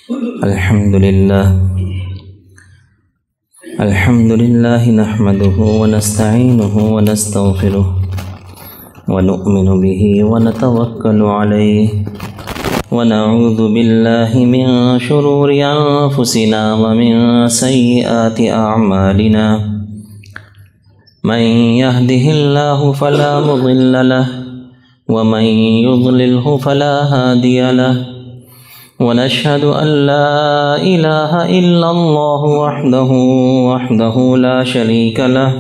الحمد لله نحمده ونستعينه ونستغفره ونؤمن به ونتوكل عليه ونعوذ بالله من شرور أنفسنا ومن سيئات أعمالنا من يهده الله فلا مضل له ومن يضلله فلا هادي له ونشهد أن لا إله إلا الله وحده لا شريك له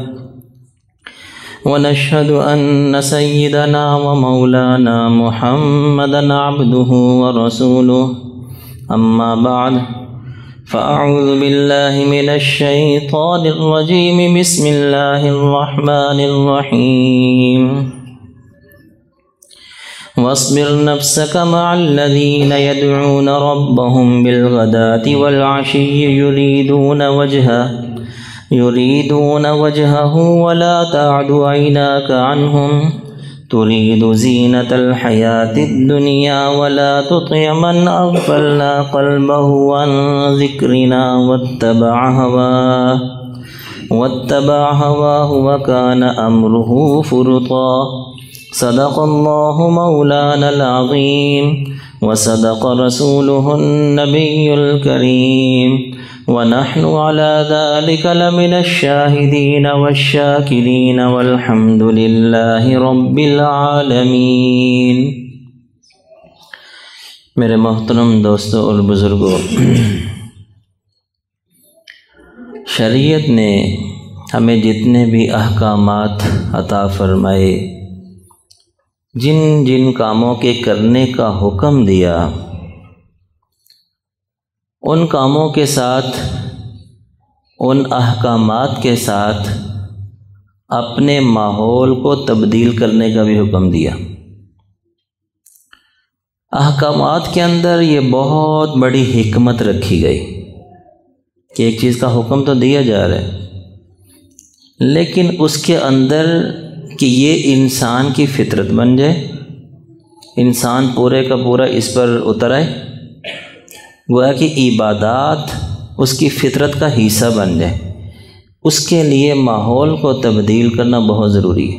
ونشهد أن سيدنا ومولانا محمدا عبده ورسوله أما بعد فأعوذ بالله من الشيطان الرجيم بسم الله الرحمن الرحيم واصبر نفسك مع الذين يدعون ربهم بالغداة والعشي يريدون وجهه ولا تعد عيناك عنهم تريد زينة الحياة الدنيا ولا تطع من أغفلنا قلبه عن ذكرنا واتبع هواه وكان أمره فرطا صدق الله مولانا العظيم وصدق رسوله النبي الكريم ونحن على ذلك لمن الشاهدين والشاكرين والحمد لله رب العالمين۔ میرے محترم دوستوں اور بزرگوں، شریعت نے ہمیں جتنے بھی احکامات عطا فرمائے، جن جن کاموں کے کرنے کا حکم دیا، ان کاموں کے ساتھ، ان احکامات کے ساتھ اپنے ماحول کو تبدیل کرنے کا بھی حکم دیا۔ احکامات کے اندر یہ بہت بڑی حکمت رکھی گئی کہ ایک چیز کا حکم تو دیا جا رہا ہے، لیکن اس کے اندر کہ یہ انسان کی فطرت بن جائے، انسان پورے کا پورا اس پر اتر آئے، گویا کہ عبادات اس کی فطرت کا حصہ بن جائے، اس کے لیے ماحول کو تبدیل کرنا بہت ضروری ہے۔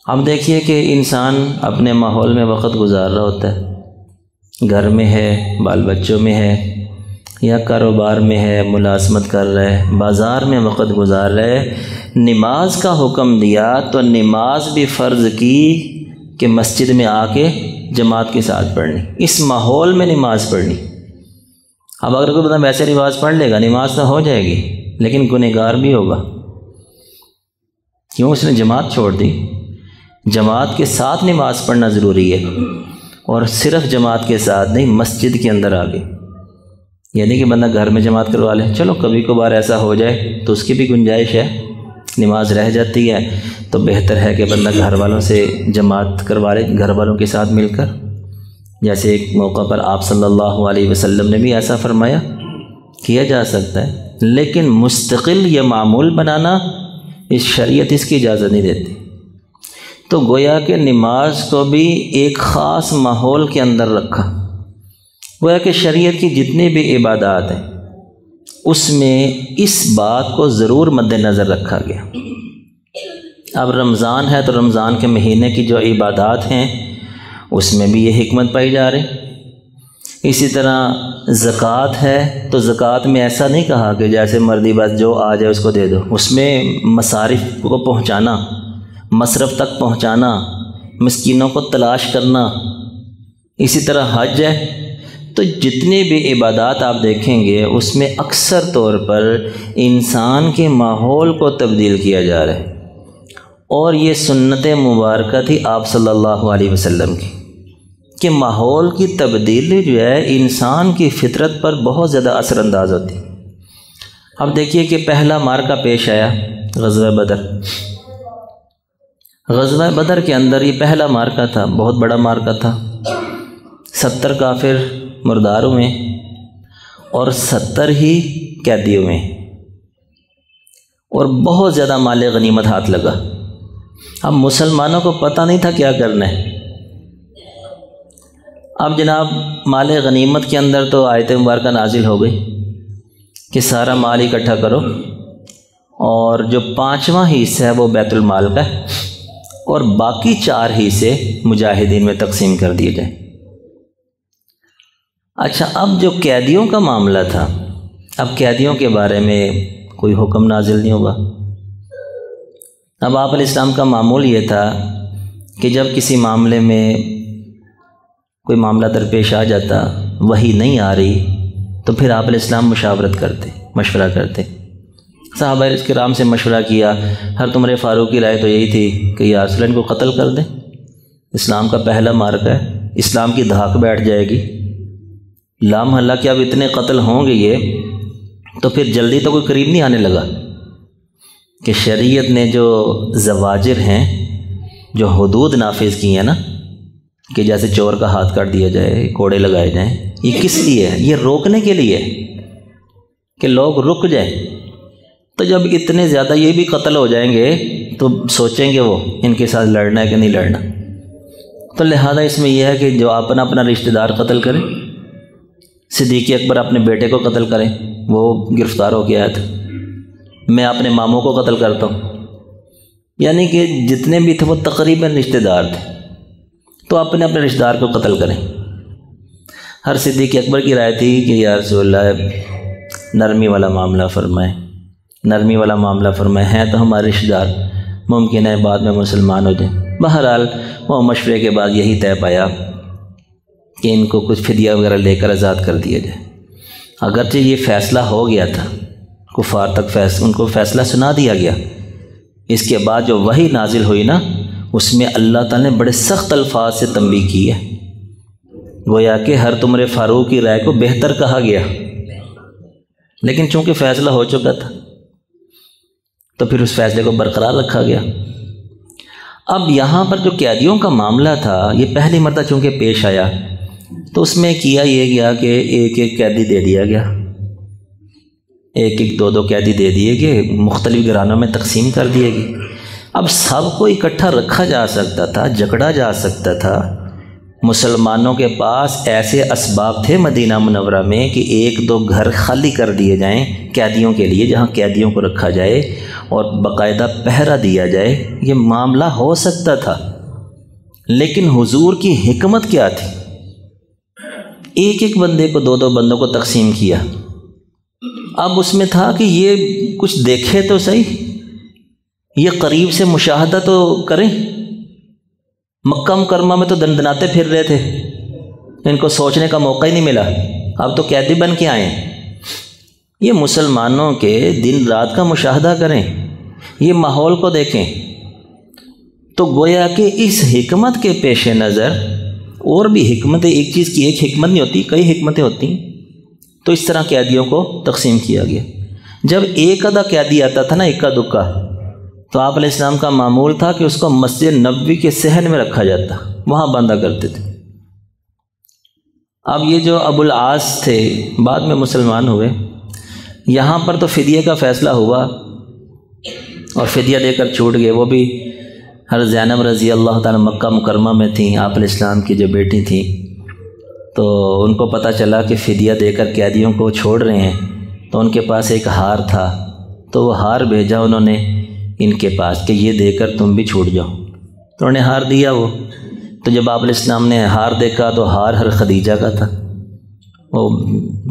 اب دیکھیے کہ انسان اپنے ماحول میں وقت گزار رہا ہوتا ہے، گھر میں ہے، بال بچوں میں ہے، یا کاروبار میں ہے، ملازمت کر رہا ہے، بازار میں وقت گزار رہا ہے، نماز کا حکم دیا تو نماز بھی فرض کی کہ مسجد میں آ کے جماعت کے ساتھ پڑھنی، اس ماحول میں نماز پڑھنی۔ اب اگر کوئی بندہ ویسے نماز پڑھ لے گا، نماز تو ہو جائے گی لیکن گنہگار بھی ہوگا، کیوں؟ اس نے جماعت چھوڑ دی۔ جماعت کے ساتھ نماز پڑھنا ضروری ہے، اور صرف جماعت کے ساتھ نہیں، مسجد کے اندر آ کے، یعنی کہ بندہ گھر میں جماعت کروا لے، چلو کبھی کبھار ایسا ہو جائے تو اس کی بھی گنجائش ہے، نماز رہ جاتی ہے تو بہتر ہے کہ بندہ گھر والوں سے جماعت کروا لے، گھر والوں کے ساتھ مل کر، جیسے ایک موقع پر آپ صلی اللہ علیہ وسلم نے بھی ایسا فرمایا، کیا جا سکتا ہے، لیکن مستقل یہ معمول بنانا اس شریعت اس کی اجازت نہیں دیتی۔ تو گویا کہ نماز کو بھی ایک خاص ماحول کے اندر رکھا، گویا کہ شریعت کی جتنی بھی عبادات ہیں اس میں اس بات کو ضرور مد نظر رکھا گیا۔ اب رمضان ہے تو رمضان کے مہینے کی جو عبادات ہیں اس میں بھی یہ حکمت پائی جا رہی۔ اسی طرح زکوٰۃ ہے تو زکوٰۃ میں ایسا نہیں کہا کہ جیسے مرضی بس جو آ جائے اس کو دے دو، اس میں مصارف کو پہنچانا، مصرف تک پہنچانا، مسکینوں کو تلاش کرنا۔ اسی طرح حج ہے تو جتنی بھی عبادات آپ دیکھیں گے اس میں اکثر طور پر انسان کے ماحول کو تبدیل کیا جا رہا ہے، اور یہ سنت مبارکہ تھی آپ صلی اللہ علیہ وسلم کی کہ ماحول کی تبدیلی جو ہے انسان کی فطرت پر بہت زیادہ اثر انداز ہوتی۔ اب دیکھیے کہ پہلا مارکہ پیش آیا غزوہ بدر۔ غزوہ بدر کے اندر یہ پہلا مارکہ تھا، بہت بڑا مارکہ تھا، 70 کافر مردار ہوئے اور 70 ہی قیدی ہوئے، اور بہت زیادہ مال غنیمت ہاتھ لگا۔ اب مسلمانوں کو پتہ نہیں تھا کیا کرنا ہے۔ اب جناب مال غنیمت کے اندر تو آیت مبارکہ نازل ہو گئی کہ سارا مال اکٹھا کرو اور جو 5واں حصہ ہے وہ بیت المال کا ہے اور باقی 4 حصے مجاہدین میں تقسیم کر دیے جائیں۔ اچھا، اب جو قیدیوں کا معاملہ تھا، اب قیدیوں کے بارے میں کوئی حکم نازل نہیں ہوا۔ اب آپ علیہ السلام کا معمول یہ تھا کہ جب کسی معاملے میں کوئی معاملہ درپیش آ جاتا، وہی نہیں آ رہی، تو پھر آپ علیہ السلام مشورہ کرتے۔ صحابہ کرام سے مشورہ کیا، حضرت عمر فاروق کی رائے تو یہی تھی کہ یا رسول اللہ ان کو قتل کر دیں، اسلام کا پہلا معرکہ ہے، اسلام کی دھاک بیٹھ جائے گی، لا محالہ کہ اب اتنے قتل ہوں گے یہ، تو پھر جلدی تو کوئی قریب نہیں آنے لگا کہ شریعت نے جو زواجر ہیں، جو حدود نافذ کی ہیں نا، کہ جیسے چور کا ہاتھ کاٹ دیا جائے، کوڑے لگائے جائیں، یہ کس لیے ہے؟ یہ روکنے کے لیے کہ لوگ رک جائیں۔ تو جب اتنے زیادہ یہ بھی قتل ہو جائیں گے تو سوچیں گے وہ ان کے ساتھ لڑنا ہے کہ نہیں لڑنا۔ تو لہذا اس میں یہ ہے کہ جو اپنا رشتہ دار قتل کریں، صدیق اکبر اپنے بیٹے کو قتل کریں، وہ گرفتار ہو گیا تھا، میں اپنے ماموں کو قتل کرتا ہوں، یعنی کہ جتنے بھی تھے وہ تقریباً رشتہ دار تھے، تو اپنے رشتہ دار کو قتل کریں۔ ہر صدیق اکبر کی رائے تھی کہ یا رسول اللہ نرمی والا معاملہ فرمائیں، نرمی والا معاملہ فرمائیں، ہیں تو ہمارے رشتہ دار، ممکن ہے بعد میں مسلمان ہو جائیں۔ بہرحال وہ مشورے کے بعد یہی طے پایا کہ ان کو کچھ فدیہ وغیرہ لے کر آزاد کر دیا جائے۔ اگرچہ یہ فیصلہ ہو گیا تھا، کفار تک ان کو فیصلہ سنا دیا گیا، اس کے بعد جو وحی نازل ہوئی نا، اس میں اللہ تعالیٰ نے بڑے سخت الفاظ سے تنبیہ کی ہے، گویا کہ حضرت عمر فاروق کی رائے کو بہتر کہا گیا، لیکن چونکہ فیصلہ ہو چکا تھا تو پھر اس فیصلے کو برقرار رکھا گیا۔ اب یہاں پر جو قیدیوں کا معاملہ تھا، یہ پہلی مرتبہ چونکہ پیش آیا تو اس میں کیا یہ گیا کہ ایک ایک قیدی دے دیا گیا، ایک ایک دو قیدی دے دیے گئے، مختلف گھرانوں میں تقسیم کر دیے گئے۔ اب سب کو اکٹھا رکھا جا سکتا تھا، جکڑا جا سکتا تھا، مسلمانوں کے پاس ایسے اسباب تھے مدینہ منورہ میں کہ 1-2 گھر خالی کر دیے جائیں قیدیوں کے لیے، جہاں قیدیوں کو رکھا جائے اور باقاعدہ پہرا دیا جائے، یہ معاملہ ہو سکتا تھا۔ لیکن حضور کی حکمت کیا تھی؟ ایک ایک بندے کو 2-2 بندوں کو تقسیم کیا۔ اب اس میں تھا کہ یہ کچھ دیکھے تو صحیح، یہ قریب سے مشاہدہ تو کریں۔ مکہ مکرمہ میں تو دندناتے پھر رہے تھے، ان کو سوچنے کا موقع ہی نہیں ملا، اب تو قیدی بن کے آئے ہیں۔ یہ مسلمانوں کے دن رات کا مشاہدہ کریں، یہ ماحول کو دیکھیں۔ تو گویا کہ اس حکمت کے پیش نظر، اور بھی حکمتیں، ایک چیز کی ایک حکمت نہیں ہوتی، کئی حکمتیں ہوتی ہیں، تو اس طرح قیدیوں کو تقسیم کیا گیا۔ جب ایک آدھا قیدی آتا تھا نا، اکا دکا، تو آپ علیہ السلام کا معمول تھا کہ اس کو مسجد نبوی کے صحن میں رکھا جاتا، وہاں باندھا کرتے تھے۔ اب یہ جو ابو العاص تھے، بعد میں مسلمان ہوئے، یہاں پر تو فدیہ کا فیصلہ ہوا اور فدیہ دے کر چھوٹ گئے۔ وہ بھی حضرت زینب رضی اللہ تعالیٰ مکہ مکرمہ میں تھیں، آپ علیہ السلام کی جو بیٹی تھیں، تو ان کو پتہ چلا کہ فدیہ دے کر قیدیوں کو چھوڑ رہے ہیں، تو ان کے پاس ایک ہار تھا، تو وہ ہار بھیجا انہوں نے ان کے پاس کہ یہ دے کر تم بھی چھوٹ جاؤ، تو انہوں نے ہار دیا۔ وہ تو جب آپ علیہ السلام نے ہار دیکھا تو ہار ہر خدیجہ کا تھا، وہ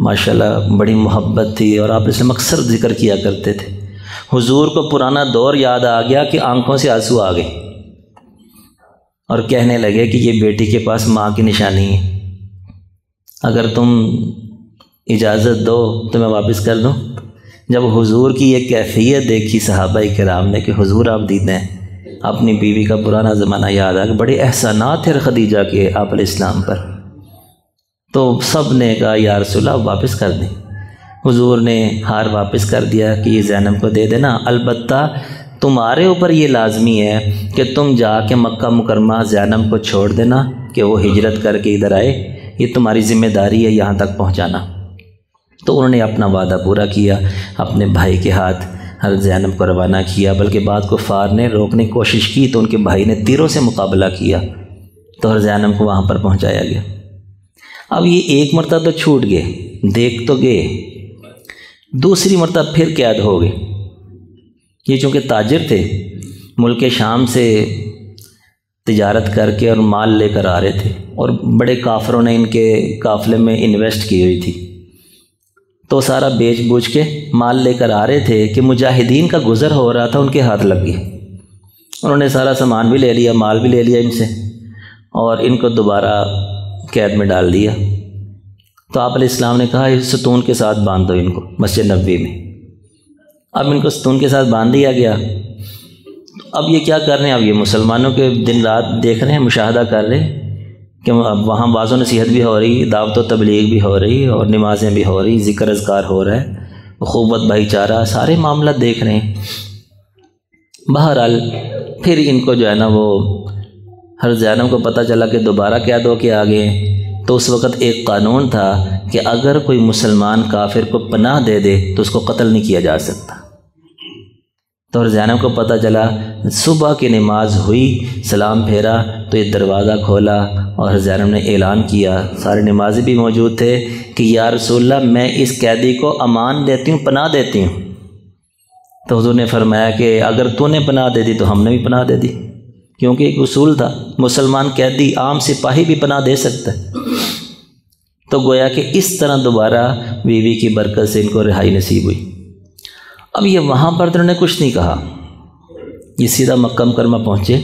ماشاءاللہ بڑی محبت تھی، اور آپ علیہ السلام اکثر ذکر کیا کرتے تھے۔ حضور کو پرانا دور یاد آ گیا کہ آنکھوں سے آنسو آ گئے، اور کہنے لگے کہ یہ بیٹی کے پاس ماں کی نشانی ہے، اگر تم اجازت دو تو میں واپس کر دوں۔ جب حضور کی یہ کیفیت دیکھی صحابہ کرام نے کہ حضور آپ دیتے ہیں، اپنی بیوی کا پرانا زمانہ یاد آ کہ بڑے احسانات تھے خدیجہ کے آپ علیہ السلام پر، تو سب نے کہا یا رسول اللہ واپس کر دیں۔ حضور نے ہار واپس کر دیا کہ یہ زینب کو دے دینا، البتہ تمہارے اوپر یہ لازمی ہے کہ تم جا کے مکہ مکرمہ زینب کو چھوڑ دینا کہ وہ ہجرت کر کے ادھر آئے، یہ تمہاری ذمہ داری ہے یہاں تک پہنچانا۔ تو انہوں نے اپنا وعدہ پورا کیا، اپنے بھائی کے ہاتھ حضرت زینب کو روانہ کیا، بلکہ بعد کفار نے روکنے کی کوشش کی تو ان کے بھائی نے تیروں سے مقابلہ کیا، تو حضرت زینب کو وہاں پر پہنچایا گیا۔ اب یہ ایک مرتبہ تو چھوٹ گئے، دیکھ تو گئے، دوسری مرتبہ پھر قید ہو گئے۔ یہ چونکہ تاجر تھے، ملک شام سے تجارت کر کے اور مال لے کر آ رہے تھے، اور بڑے کافروں نے ان کے قافلے میں انویسٹ کی ہوئی تھی، تو سارا بیچ بوچھ کے مال لے کر آ رہے تھے کہ مجاہدین کا گزر ہو رہا تھا، ان کے ہاتھ لگ گئے، انہوں نے سارا سامان بھی لے لیا، مال بھی لے لیا ان سے، اور ان کو دوبارہ قید میں ڈال دیا۔ تو آپ علیہ السلام نے کہا اس ستون کے ساتھ باندھ دو ان کو مسجد نبوی میں۔ اب ان کو ستون کے ساتھ باندھ دیا گیا۔ اب یہ کیا کر رہے ہیں؟ اب یہ مسلمانوں کے دن رات دیکھ رہے ہیں، مشاہدہ کر رہے ہیں کہ اب وہاں واعظ و نصیحت بھی ہو رہی، دعوت و تبلیغ بھی ہو رہی، اور نمازیں بھی ہو رہی، ذکر اذکار ہو رہا ہے، اخوت بھائی چارہ، سارے معاملات دیکھ رہے ہیں۔ بہرحال پھر ان کو جو ہے نا وہ حضرت زینب کو پتہ چلا کہ دوبارہ قید ہو کے آ گئے، تو اس وقت ایک قانون تھا کہ اگر کوئی مسلمان کافر کو پناہ دے دے تو اس کو قتل نہیں کیا جا سکتا۔ تو حضرت زینب کو پتہ چلا، صبح کی نماز ہوئی، سلام پھیرا تو یہ دروازہ کھولا اور حضرت زینب نے اعلان کیا، سارے نمازی بھی موجود تھے، کہ یا رسول اللہ میں اس قیدی کو امان دیتی ہوں، پناہ دیتی ہوں۔ تو حضور نے فرمایا کہ اگر تو نے پناہ دے دی تو ہم نے بھی پناہ دے دی، کیونکہ ایک اصول تھا مسلمان قیدی، عام سپاہی بھی پناہ دے سکتا ہے۔ تو گویا کہ اس طرح دوبارہ بیوی کی برکت سے ان کو رہائی نصیب ہوئی۔ اب یہ وہاں پر تو انہوں نے کچھ نہیں کہا، یہ سیدھا مکہ مکرمہ پہنچے،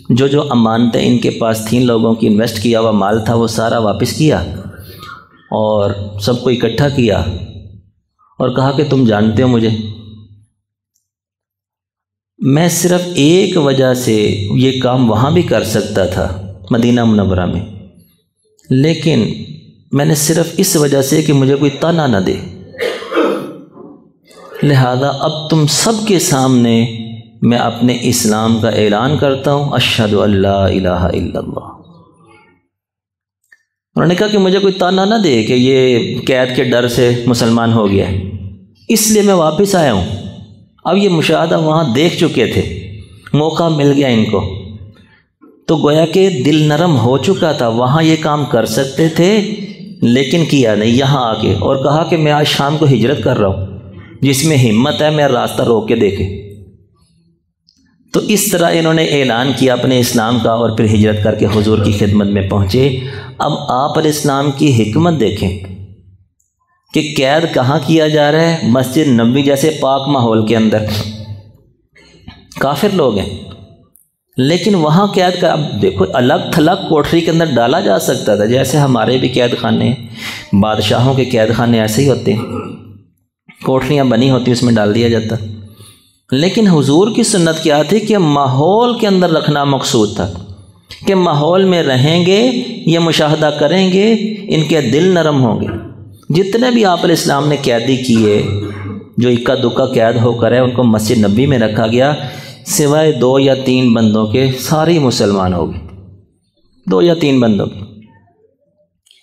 جو امانتیں ان کے پاس تھیں، لوگوں کی انویسٹ کیا ہوا مال تھا، وہ سارا واپس کیا اور سب کو اکٹھا کیا اور کہا کہ تم جانتے ہو مجھے، میں صرف ایک وجہ سے یہ کام وہاں بھی کر سکتا تھا مدینہ منورہ میں، لیکن میں نے صرف اس وجہ سے کہ مجھے کوئی طعنہ نہ دے، لہذا اب تم سب کے سامنے میں اپنے اسلام کا اعلان کرتا ہوں، اشہد ان لا الہ الا اللہ۔ انہوں نے کہا کہ مجھے کوئی طعنہ نہ دے کہ یہ قید کے ڈر سے مسلمان ہو گیا ہے، اس لیے میں واپس آیا ہوں۔ اب یہ مشاہدہ وہاں دیکھ چکے تھے، موقع مل گیا ان کو، تو گویا کہ دل نرم ہو چکا تھا، وہاں یہ کام کر سکتے تھے لیکن کیا نہیں، یہاں آ کے اور کہا کہ میں آج شام کو ہجرت کر رہا ہوں، جس میں ہمت ہے میرا راستہ روک کے دیکھے۔ تو اس طرح انہوں نے اعلان کیا اپنے اسلام کا اور پھر ہجرت کر کے حضور کی خدمت میں پہنچے۔ اب آپ علیہ السلام کی حکمت دیکھیں کہ قید کہاں کیا جا رہا ہے؟ مسجد نبوی جیسے پاک ماحول کے اندر، کافر لوگ ہیں، لیکن وہاں قید کا، اب دیکھو الگ تھلگ کوٹری کے اندر ڈالا جا سکتا تھا، جیسے ہمارے بھی قید خانے ہیں، بادشاہوں کے قید خانے ایسے ہی ہوتے ہیں، کوٹریاں بنی ہوتی اس میں ڈال دیا جاتا، لیکن حضور کی سنت کیا تھی کہ ماحول کے اندر رکھنا مقصود تھا، کہ ماحول میں رہیں گے، یہ مشاہدہ کریں گے، ان کے دل نرم ہوں گے۔ جتنے بھی آپ علیہ السلام نے قیدی کیے، جو اکا دکا قید ہو کر ہے، ان کو مسجد نبوی میں رکھا گیا، سوائے 2 یا 3 بندوں کے سارے مسلمان ہو گئے، 2 یا 3 بندوں کے۔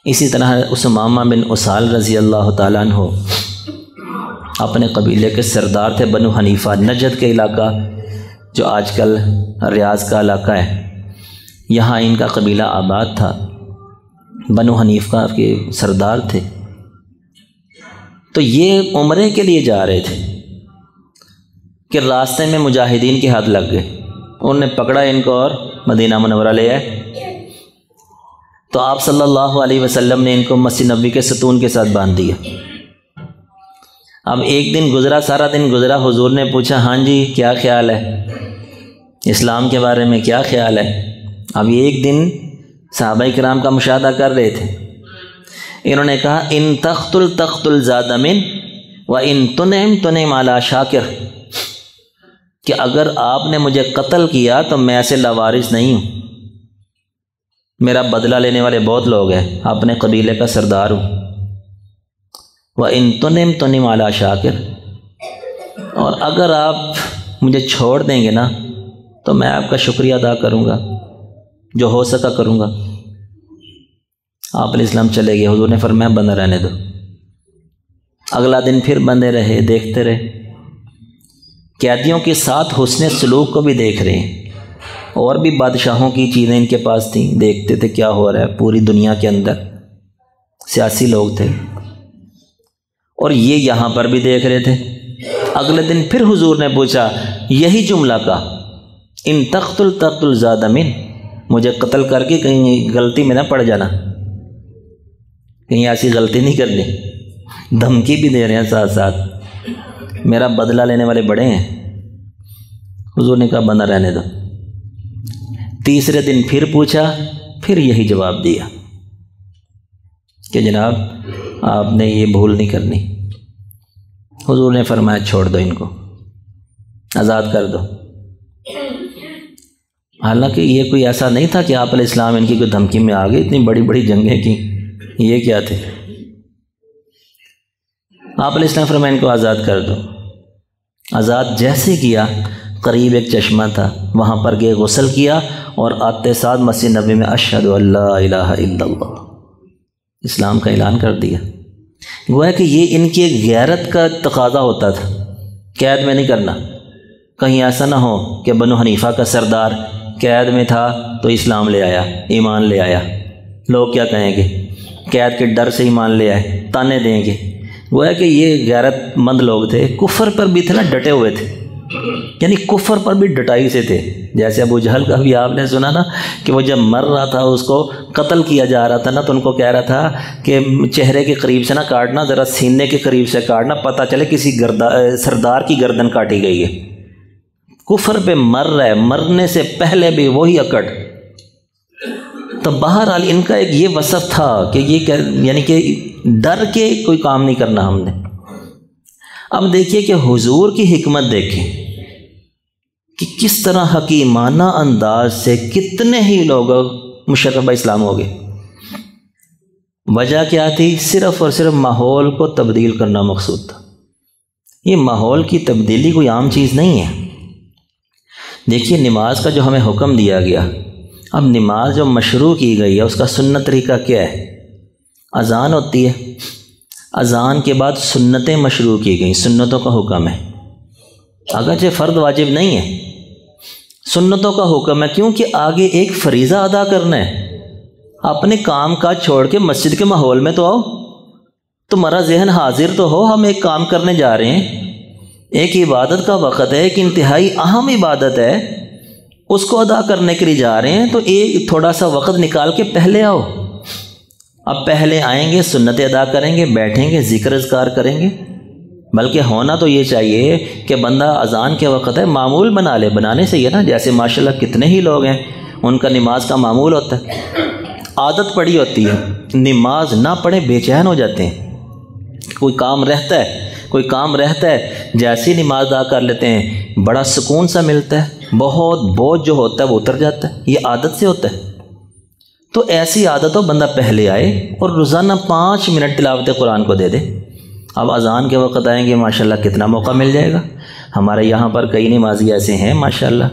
اسی طرح اسامہ بن اسال رضی اللہ تعالیٰ عنہ اپنے قبیلے کے سردار تھے، بنو حنیفہ، نجد کے علاقہ جو آج کل ریاض کا علاقہ ہے، یہاں ان کا قبیلہ آباد تھا، بنو حنیفہ کے سردار تھے۔ تو یہ عمرے کے لیے جا رہے تھے کہ راستے میں مجاہدین کے ہاتھ لگ گئے، انہوں نے پکڑا ان کو اور مدینہ منورہ لے آئے۔ تو آپ صلی اللہ علیہ وسلم نے ان کو مسجد نبوی کے ستون کے ساتھ باندھ دیا۔ اب ایک دن گزرا، سارا دن گزرا، حضور نے پوچھا ہاں جی کیا خیال ہے اسلام کے بارے میں، کیا خیال ہے؟ اب ایک دن صحابہ کرام کا مشاہدہ کر رہے تھے، انہوں نے کہا ان تقتل تقتل ذات من و ان تنعم تنعم علی شاکر، کہ اگر آپ نے مجھے قتل کیا تو میں ایسے لاوارث نہیں ہوں، میرا بدلہ لینے والے بہت لوگ ہیں، اپنے قبیلے کا سردار ہوں۔ وَإِن تُنِمْ تُنِمْ عَلَى شاکر، اور اگر آپ مجھے چھوڑ دیں گے نا تو میں آپ کا شکریہ ادا کروں گا، جو ہو سکا کروں گا۔ آپ علیہ السلام چلے گئے، حضور نے فرمایا بندہ رہنے دو۔ اگلا دن پھر بندے رہے، دیکھتے رہے، قیدیوں کے ساتھ حسن سلوک کو بھی دیکھ رہے ہیں، اور بھی بادشاہوں کی چیزیں ان کے پاس تھیں، دیکھتے تھے کیا ہو رہا ہے پوری دنیا کے اندر۔ سیاسی لوگ تھے، اور یہ یہاں پر بھی دیکھ رہے تھے۔ اگلے دن پھر حضور نے پوچھا، یہی جملہ کا، ان تقتل تقتل زاد من، مجھے قتل کر کے کہیں غلطی میں نہ پڑ جانا، کہیں ایسی غلطی نہیں کرنی۔ دھمکی بھی دے رہے ہیں ساتھ ساتھ، میرا بدلہ لینے والے بڑے ہیں۔ حضور نے کہا بنا رہنے دو۔ تیسرے دن پھر پوچھا، پھر یہی جواب دیا کہ جناب آپ نے یہ بھول نہیں کرنی۔ حضور نے فرمایا چھوڑ دو ان کو، آزاد کر دو۔ حالانکہ یہ کوئی ایسا نہیں تھا کہ آپ علیہ السلام ان کی کوئی دھمکی میں آ گئے، اتنی بڑی بڑی جنگیں کی، یہ کیا تھے؟ آپ علیہ السلام فرمایا ان کو آزاد کر دو۔ آزاد جیسے کیا، قریب ایک چشمہ تھا، وہاں پر گئے، غسل کیا، اور آتے ساتھ مسجد نبی میں اشہد ان لا الہ الا اللہ، اسلام کا اعلان کر دیا۔ گویا کہ یہ ان کی ایک غیرت کا تقاضا ہوتا تھا، قید میں نہیں کرنا۔ کہیں ایسا نہ ہو کہ بنو حنیفہ کا سردار قید میں تھا تو اسلام لے آیا، ایمان لے آیا، لوگ کیا کہیں گے؟ قید کے ڈر سے ایمان لے آئے، تانے دیں گے۔ گویا کہ یہ غیرت مند لوگ تھے، کفر پر بھی تھے نا، ڈٹے ہوئے تھے، یعنی کفر پر بھی ڈٹائی سے تھے۔ جیسے ابو جہل کا بھی آپ نے سنا نا کہ وہ جب مر رہا تھا، اس کو قتل کیا جا رہا تھا نا، تو ان کو کہہ رہا تھا کہ چہرے کے قریب سے نہ کاٹنا، ذرا سینے کے قریب سے کاٹنا، پتہ چلے کسی سردار کی گردن کاٹی گئی ہے۔ کفر پہ مر رہا ہے، مرنے سے پہلے بھی وہی اکڑ۔ تو بہرحال ان کا ایک یہ وصف تھا کہ یہ یعنی کہ ڈر کے کوئی کام نہیں کرنا ہم نے۔ اب دیکھیے کہ حضور کی حکمت دیکھیں کہ کس طرح حکیمانہ انداز سے کتنے ہی لوگ مشربہ اسلام ہو گئے۔ وجہ کیا تھی؟ صرف اور صرف ماحول کو تبدیل کرنا مقصود تھا۔ یہ ماحول کی تبدیلی کوئی عام چیز نہیں ہے۔ دیکھیے نماز کا جو ہمیں حکم دیا گیا، اب نماز جو مشروع کی گئی ہے اس کا سنت طریقہ کیا ہے؟ اذان ہوتی ہے، اذان کے بعد سنتیں مشروع کی گئیں، سنتوں کا حکم ہے، اگرچہ فرض واجب نہیں ہے، سنتوں کا حکم ہے، کیونکہ آگے ایک فریضہ ادا کرنا ہے۔ اپنے کام کاج چھوڑ کے مسجد کے ماحول میں تو آؤ، تمہارا ذہن حاضر تو ہو، ہم ایک کام کرنے جا رہے ہیں، ایک عبادت کا وقت ہے، ایک انتہائی اہم عبادت ہے، اس کو ادا کرنے کے لیے جا رہے ہیں، تو ایک تھوڑا سا وقت نکال کے پہلے آؤ۔ اب پہلے آئیں گے، سنتیں ادا کریں گے، بیٹھیں گے، ذکر اذکار کریں گے، بلکہ ہونا تو یہ چاہیے کہ بندہ اذان کے وقت ہے معمول بنا لے، بنانے سے یہ نا، جیسے ماشاءاللہ کتنے ہی لوگ ہیں ان کا نماز کا معمول ہوتا ہے، عادت پڑی ہوتی ہے، نماز نہ پڑھیں بے چین ہو جاتے ہیں، کوئی کام رہتا ہے جیسی نماز ادا کر لیتے ہیں، بڑا سکون سا ملتا ہے، بہت بوجھ جو ہوتا ہے وہ اتر جاتا ہے، یہ عادت سے ہوتا ہے۔ تو ایسی عادت ہو بندہ پہلے آئے اور روزانہ 5 منٹ تلاوت قرآن کو دے دے۔ اب اذان کے وقت آئیں گے، ماشاءاللہ کتنا موقع مل جائے گا۔ ہمارے یہاں پر کئی نمازی ایسے ہیں ماشاءاللہ،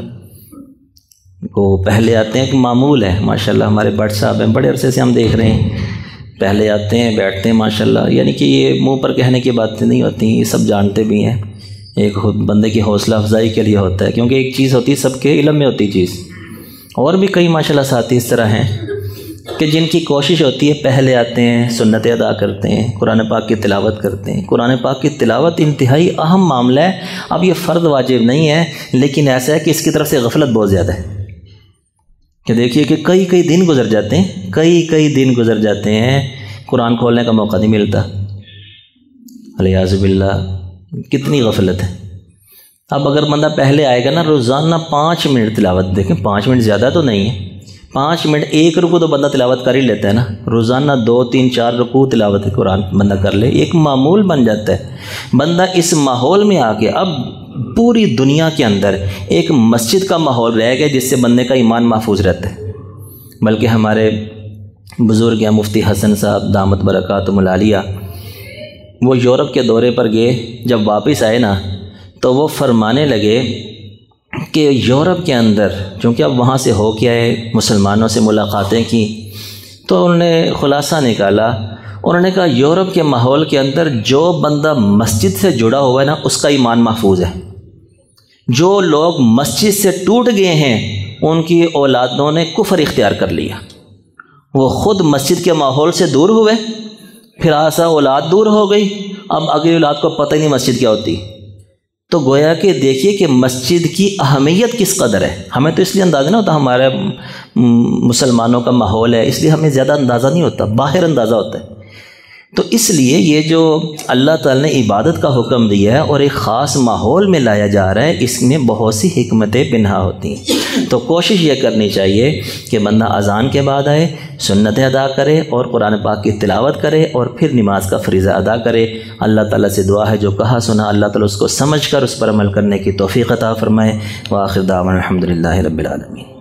وہ پہلے آتے ہیں، ایک معمول ہے ماشاءاللہ، ہمارے بٹ صاحب ہیں، بڑے عرصے سے ہم دیکھ رہے ہیں، پہلے آتے ہیں، بیٹھتے ہیں ماشاءاللہ، یعنی کہ یہ منہ پر کہنے کی باتیں نہیں ہوتی، یہ سب جانتے بھی ہیں، ایک بندے کی حوصلہ افزائی کے لیے ہوتا ہے، کیونکہ ایک چیز ہوتی ہے سب کے علم میں ہوتی چیز۔ اور بھی کئی ماشاءاللہ ساتھی اس طرح ہیں کہ جن کی کوشش ہوتی ہے پہلے آتے ہیں، سنتیں ادا کرتے ہیں، قرآن پاک کی تلاوت کرتے ہیں۔ قرآن پاک کی تلاوت انتہائی اہم معاملہ ہے۔ اب یہ فرض واجب نہیں ہے، لیکن ایسا ہے کہ اس کی طرف سے غفلت بہت زیادہ ہے، کہ دیکھیے کہ کئی دن گزر جاتے ہیں، کئی دن گزر جاتے ہیں، قرآن کھولنے کا موقع نہیں ملتا، الیاذ باللہ، کتنی غفلت ہے۔ اب اگر بندہ پہلے آئے گا نا، روزانہ 5 منٹ تلاوت، دیکھیں 5 منٹ زیادہ تو نہیں ہے، 5 منٹ، ایک رکوع تو بندہ تلاوت کر ہی لیتا ہے نا، روزانہ 2 3 4 رکوع تلاوت قرآن بندہ کر لے، ایک معمول بن جاتا ہے۔ بندہ اس ماحول میں آ کے، اب پوری دنیا کے اندر ایک مسجد کا ماحول رہ گیا جس سے بندے کا ایمان محفوظ رہتا ہے۔ بلکہ ہمارے بزرگ ہیں مفتی حسن صاحب دامت برکاتہم العالیہ، وہ یورپ کے دورے پر گئے، جب واپس آئے نا تو وہ فرمانے لگے کہ یورپ کے اندر، چونکہ اب وہاں سے ہو کے آئے، مسلمانوں سے ملاقاتیں کی، تو انہوں نے خلاصہ نکالا، انہوں نے کہا یورپ کے ماحول کے اندر جو بندہ مسجد سے جڑا ہوا ہے نا، اس کا ایمان محفوظ ہے۔ جو لوگ مسجد سے ٹوٹ گئے ہیں ان کی اولادوں نے کفر اختیار کر لیا، وہ خود مسجد کے ماحول سے دور ہوئے پھر آسا اولاد دور ہو گئی، اب اگلی اولاد کو پتہ ہی نہیں مسجد کیا ہوتی۔ تو گویا کہ دیکھیے کہ مسجد کی اہمیت کس قدر ہے۔ ہمیں تو اس لیے اندازہ نہیں ہوتا، ہمارے مسلمانوں کا ماحول ہے اس لیے ہمیں زیادہ اندازہ نہیں ہوتا، باہر اندازہ ہوتا ہے۔ تو اس لیے یہ جو اللہ تعالی نے عبادت کا حکم دیا ہے اور ایک خاص ماحول میں لایا جا رہا ہے، اس میں بہت سی حکمتیں پنہا ہوتی ہیں۔ تو کوشش یہ کرنی چاہیے کہ بندہ اذان کے بعد آئے، سنتیں ادا کرے اور قرآن پاک کی تلاوت کرے اور پھر نماز کا فریضہ ادا کرے۔ اللہ تعالیٰ سے دعا ہے جو کہا سنا اللہ تعالیٰ اس کو سمجھ کر اس پر عمل کرنے کی توفیق عطا فرمائے۔ وآخر دعوانا الحمدللہ رب العالمین۔